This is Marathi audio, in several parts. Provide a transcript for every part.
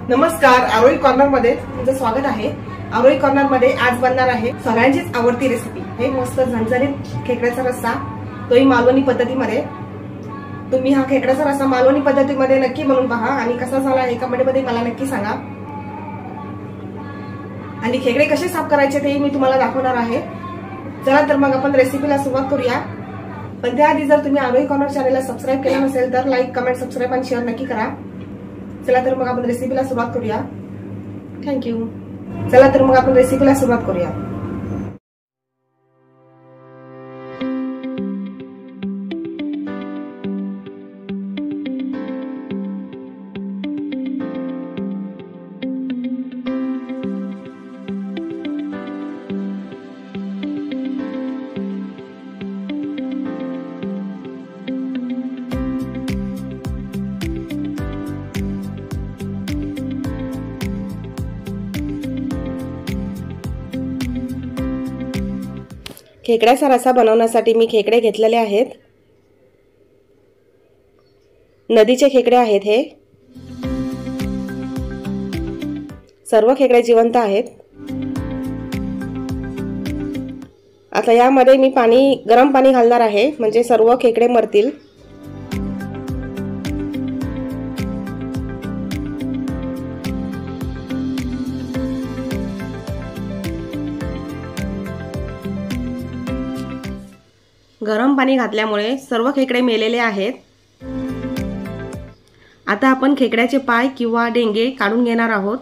नमस्कार, आरोही कॉर्नर मध्ये तुमचं स्वागत आहे। आरोही कॉर्नर मध्ये आज बनणार आहे सगळ्यांचीच आवडती रेसिपी, हे मस्त झणझणीत खेकड्याचा रस्सा, तोही मालवणी पद्धतीमध्ये। तुम्ही हा खेकड्याचा रस्सा मालवणी पद्धतीमध्ये नक्की बनवून पहा आणि कसा झाला हे कमेंटमध्ये मला नक्की सांगा। आणि खेकडे कसे साफ करायचे ते मी तुम्हाला दाखवणार आहे। चला तर मग आपण रेसिपीला सुरुवात करूया। पण त्याआधी जर तुम्ही आरोही कॉर्नर चॅनलला सबस्क्राइब केलं नसेल तर लाईक, कमेंट, सबस्क्राइब आणि शेअर नक्की करा। चला तर मग आपण रेसिपीला सुरुवात करूया। थँक्यू। चला तर मग आपण रेसिपीला सुरुवात करूया। खेकड्याचा रस्सा बनवण्यासाठी मी खेकडे घेतलेले आहेत। नदीचे खेकडे आहेत हे। सर्व खेकडे जिवंत आहेत। आता यामध्ये मी गरम पाणी घालणार आहे, म्हणजे सर्व खेकडे मरतील। गरम पाणी घातल्यामुळे सर्व खेकडे मेलेले आहेत। आता आपण खेकड्याचे पाय किंवा डेंगे काढून घेणार आहोत।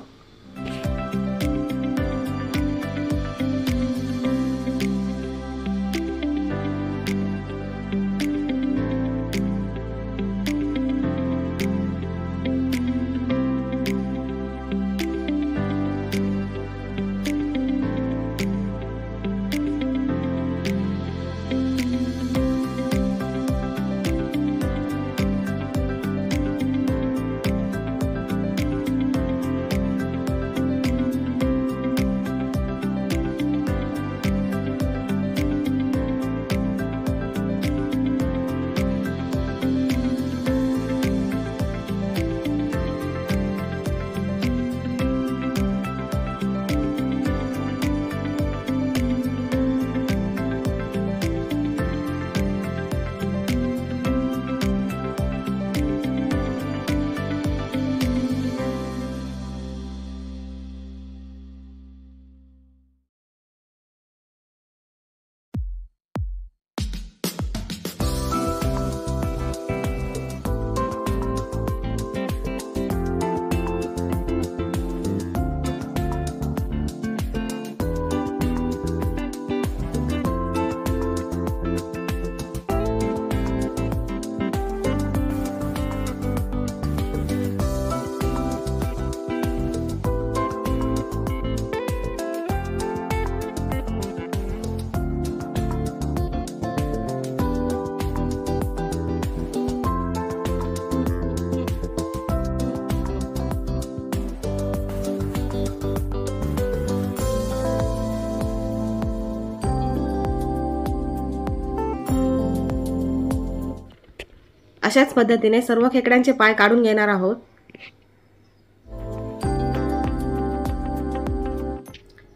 अशाच पद्धतीने सर्व खेकड्यांचे पाय काढून घेणार आहोत।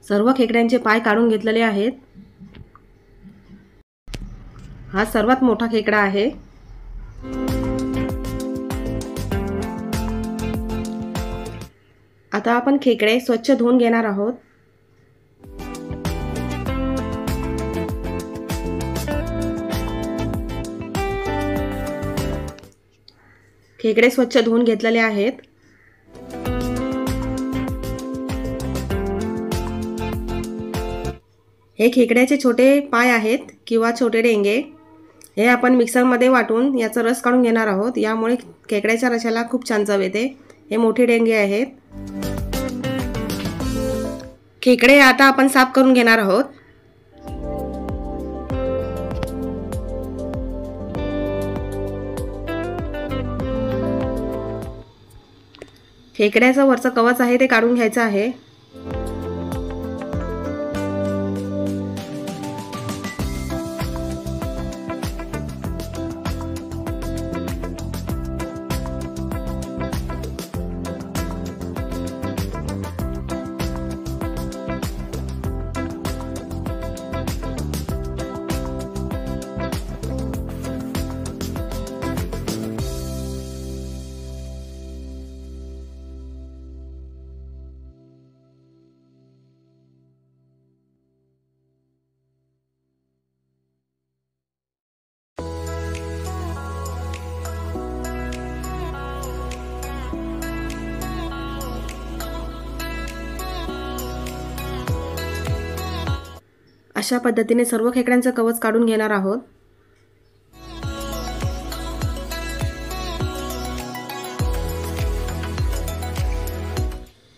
सर्व खेकड्यांचे पाय काढून घेतलेले आहेत। हा सर्वात मोठा खेकडा आहे। आता आपण खेकडे स्वच्छ धुवून घेणार आहोत। खेकडे स्वच्छ धुवून घेतलेले आहेत। हे खेकड्याचे छोटे पाय आहेत किंवा छोटे डेंगे, हे आपण मिक्सरमध्ये वाटून याचा रस काढून घेणार आहोत। यामुळे खेकड्याच्या रसाला खूप छान चव येते। हे मोठे डेंगे आहेत। खेकडे आता आपण साफ करून घेणार आहोत। खेकड्याचं वरचं कवच आहे ते काढून घ्यायचं आहे। अशा पद्धतीने सर्व खेकड्यांचं कवच काढून घेणार आहोत।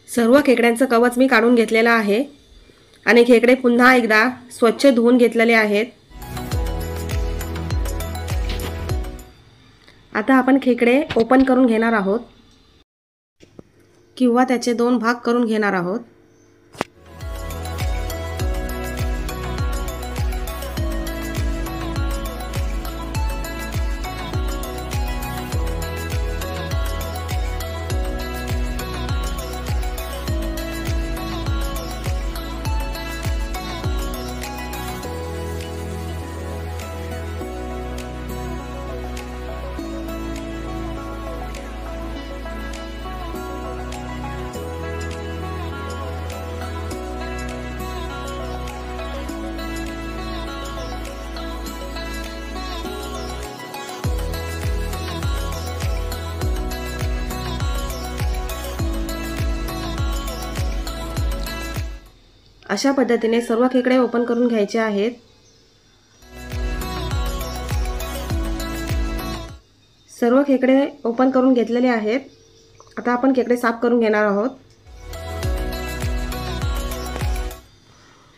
सर्व खेकड्यांचं कवच मी काढून घेतलेलं आहे आणि खेकडे पुन्हा एकदा स्वच्छ धुवून घेतलेले आहेत। आता आपण खेकडे ओपन करून घेणार आहोत किंवा त्याचे 2 भाग करून घेणार आहोत। अशा पद्धतीने सर्व खेकडे ओपन करून घ्यायचे आहेत। सर्व खेकडे ओपन करून घेतलेले आहेत। आता आपण खेकडे साफ करून घेणार आहोत।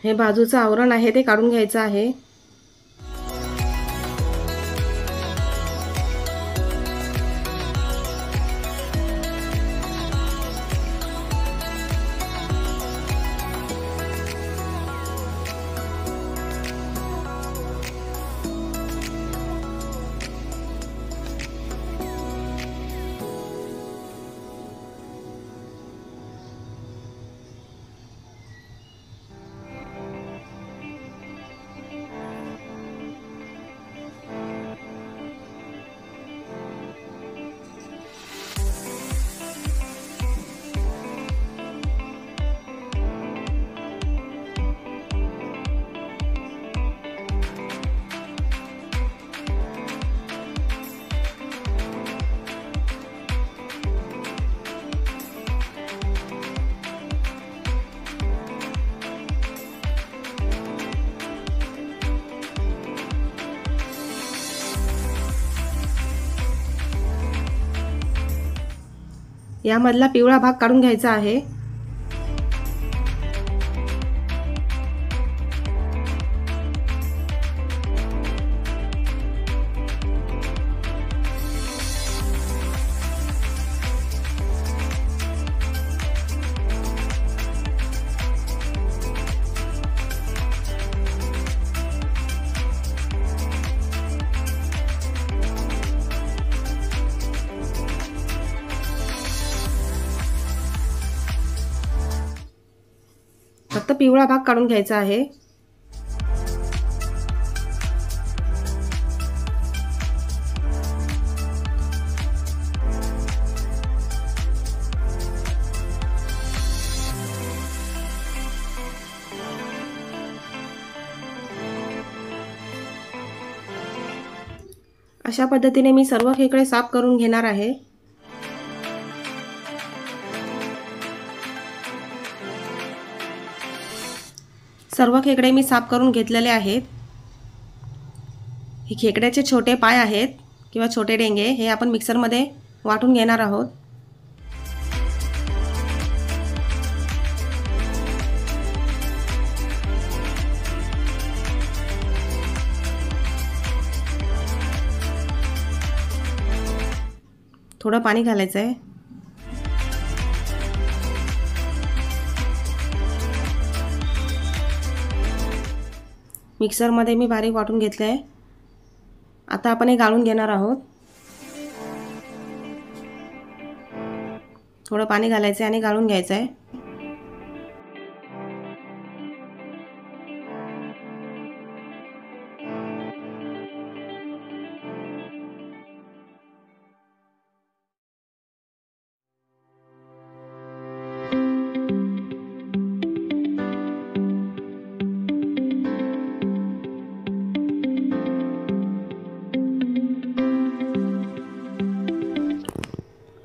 हे बाजूचं आवरण आहे ते काढून घ्यायचं आहे। यामधला पिवळा भाग काढून घ्यायचा आहे। फक्त पिवळा भाग काढून घ्यायचा आहे। अशा पद्धतीने मी सर्व खेकडे साफ करून घेणार आहे। सर्व खेकडे मी साफ करून घेतलेले आहेत। हे खेकड्याचे छोटे पाय आहेत किंवा छोटे डेंगे हे आपण मिक्सरमध्ये वाटून घेणार आहोत। थोडं पाणी घालायचं आहे। मिक्सरमध्ये मी बारीक वाटून घेतले आहे। आता आपण हे गाळून घेणार आहोत। थोडं पाणी घालायचं आहे आणि गाळून घ्यायचं आहे।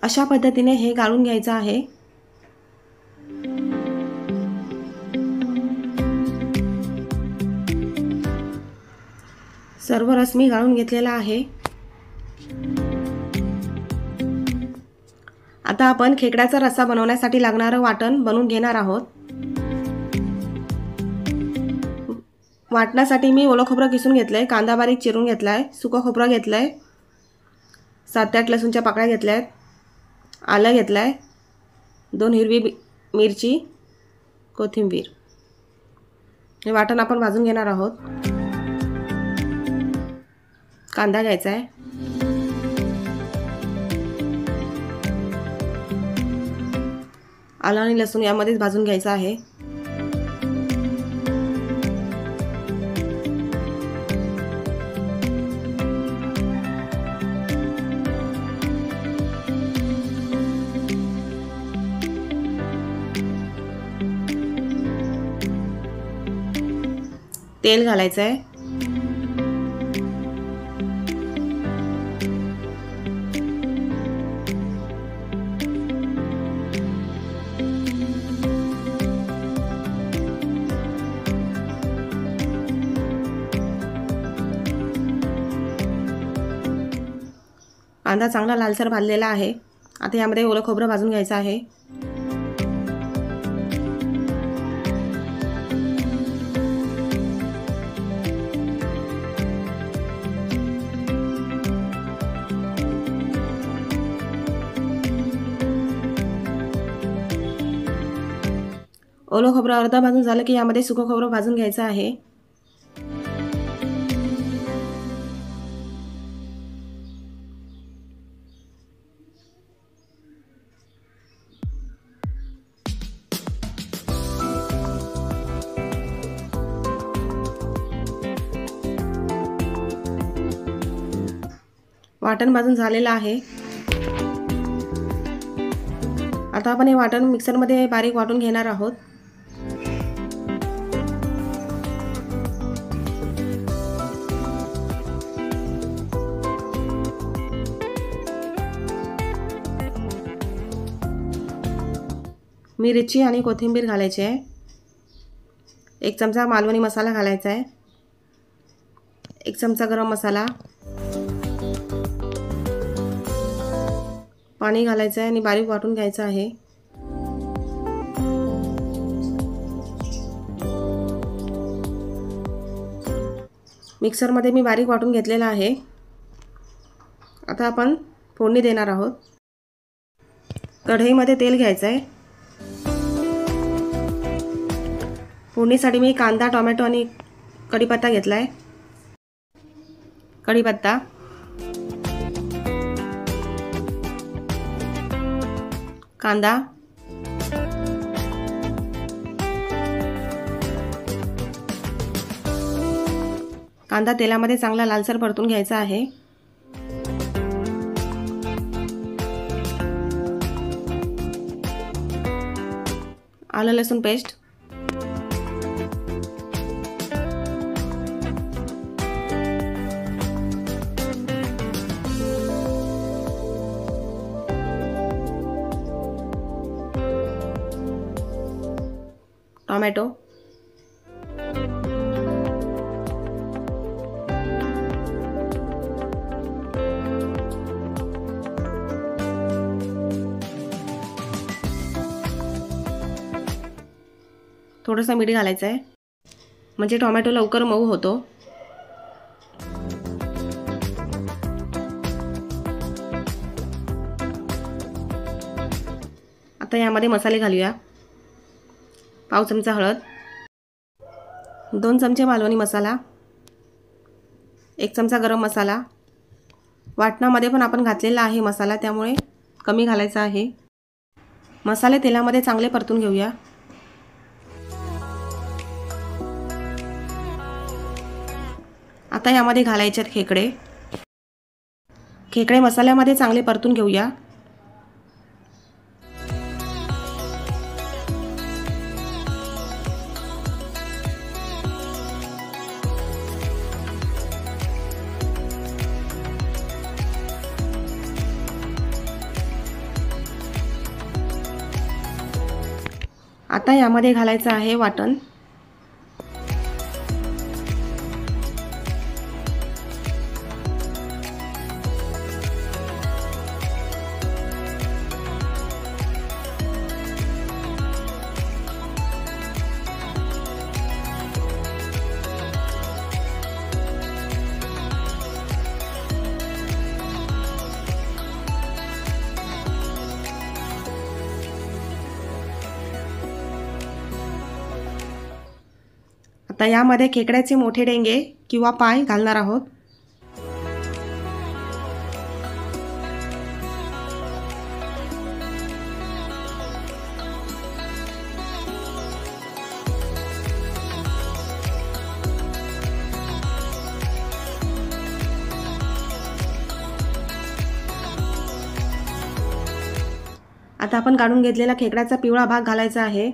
अशा पद्धतीने हे गाळून घ्यायचं आहे। सर्व रस मी गाळून घेतलेला आहे। आता आपण खेकड्याचा रस्सा बनवण्यासाठी लागणारं वाटण बनवून घेणार आहोत। वाटण्यासाठी मी ओलं खोबरं किसून घेतलंय, कांदा बारीक चिरून घेतलाय, सुकं खोबरं घेतलंय, 7 ते 8 लसूणच्या पाकळ्या घेतल्यात, आलं घेतलंय, 2 हिरवी मिरची, कोथिंबीर। हे वाटण आपण भाजून घेणार आहोत। कांदा घ्यायचा आहे, आलं आणि लसूण यामध्येच भाजून घ्यायचं आहे। तेल घालायचं आहे, कांदा चांगला लालसर भाजलेला आहे। आता यामध्ये ओलं खोबरं भाजून घ्यायचं आहे। ओलं खोबरं अर्धा भाजून झालं की यामध्ये सुकं खोबरं भाजून घ्यायचं आहे। वाटण भाजून झालेलं आहे। आता आपण हे वाटण मिक्सरमध्ये बारीक वाटून घेणार आहोत। मिरची आणि कोथिंबीर घालायची आहे, 1 चमचा मालवणी मसाला घालायचा आहे, 1 चमचा गरम मसाला, पाणी घालायचं आहे आणि बारीक वाटून घ्यायचं आहे। मिक्सरमध्ये मी बारीक वाटून घेतलेला आहे। आता आपण फोडणी देणार आहोत। कढईमध्ये तेल घ्यायचं आहे। फोडणीसाठी मी कांदा, टोमॅटो आणि कढीपत्ता घेतलाय। कढीपत्ता, कांदा, कांदा तेलामध्ये चांगला लालसर परतून घ्यायचा आहे। आलं लसूण पेस्ट, टोमॅटो, थोडंसं मीठ घालायचं आहे म्हणजे टोमॅटो लवकर मऊ होतो। आता यामध्ये मसाले घालूया। पाव चमचा हळद, 2 चमचे मालवणी मसाला, 1 चमचा गरम मसाला। वाटणामध्ये पण आपण घातलेला आहे मसाला, त्यामुळे कमी घालायचा आहे। मसाले तेलामध्ये चांगले परतून घेऊया। आता यामध्ये घालायचे आहेत खेकडे। खेकडे मसाल्यामध्ये चांगले परतून घेऊया। आता यामध्ये घालायचं आहे वाटण। आता यामध्ये खेकड्याचे मोठे डेंगे किंवा पाय घालणार आहोत। आता आपण काढून घेतलेला खेकड्याचा पिवळा भाग घालायचा आहे।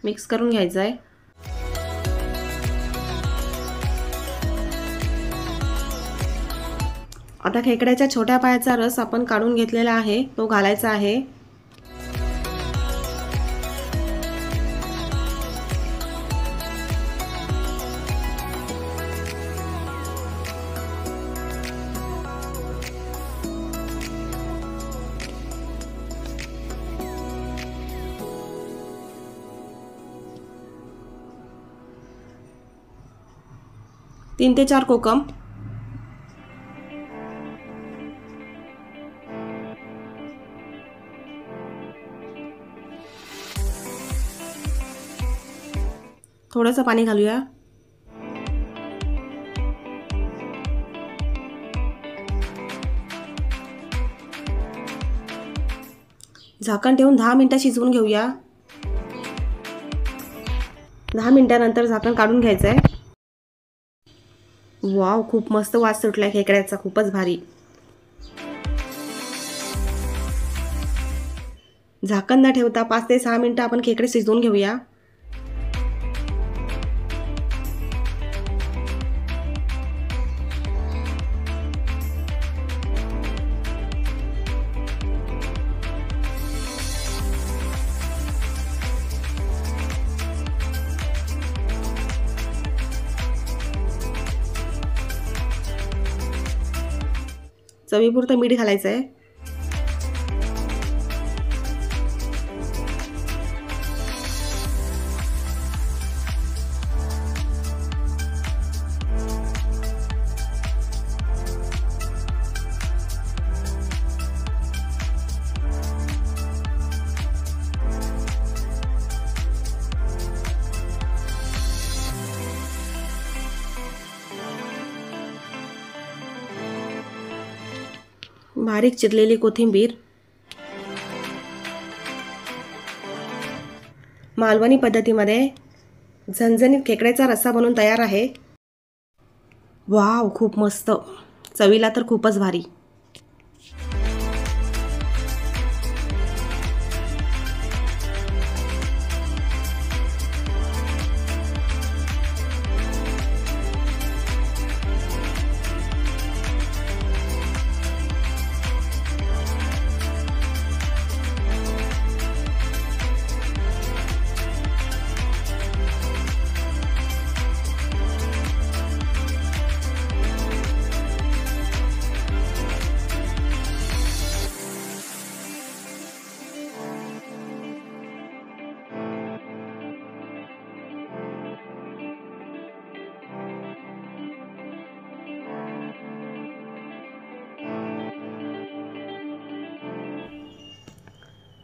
मिक्स करून घ्यायचा आहे। आता खेकड्याच्या छोट्या पायाचा रस आपण काढून घेतलेला आहे तो घालायचा आहे। तीन ते चार कोकम, थोडंसं पाणी घालूया। झाकण ठेवून 10 मिनिटं शिजवून घेऊया। 10 मिनिटांनंतर झाकण काढून घ्यायचं आहे। वाव, खूप मस्त वास सुटलाय खेकड्याचा, खूपच भारी। झाकण न ठेवता 5 ते 6 मिनिटं आपण खेकडे शिजवून घेऊया। चवीपुरतं मीठ घालायचं आहे। बारीक चिरलेली कोथिंबीर, मालवणी पद्धतीमध्ये झणझणीत खेकड्याचा रस्सा बनवून तयार आहे। वाव, खूप मस्त, चवीला तर खूपच भारी।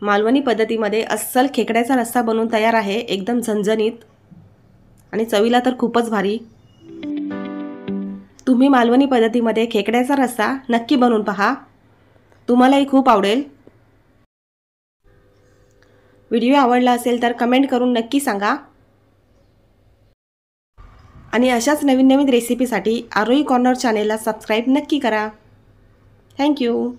मालवणी पद्धतीमध्ये अस्सल खेकड्याचा रस्सा बनवून तयार आहे, एकदम झणझणीत आणि चवीला तर खूपच भारी। तुम्ही मालवणी पद्धतीमध्ये खेकड्याचा रस्सा नक्की बनवून पहा, तुम्हालाही खूप आवडेल। व्हिडिओ आवडला असेल तर कमेंट करून नक्की सांगा आणि अशाच नवीन नवीन रेसिपीसाठी आरोही कॉर्नर चॅनेलला सबस्क्राइब नक्की करा। थँक्यू।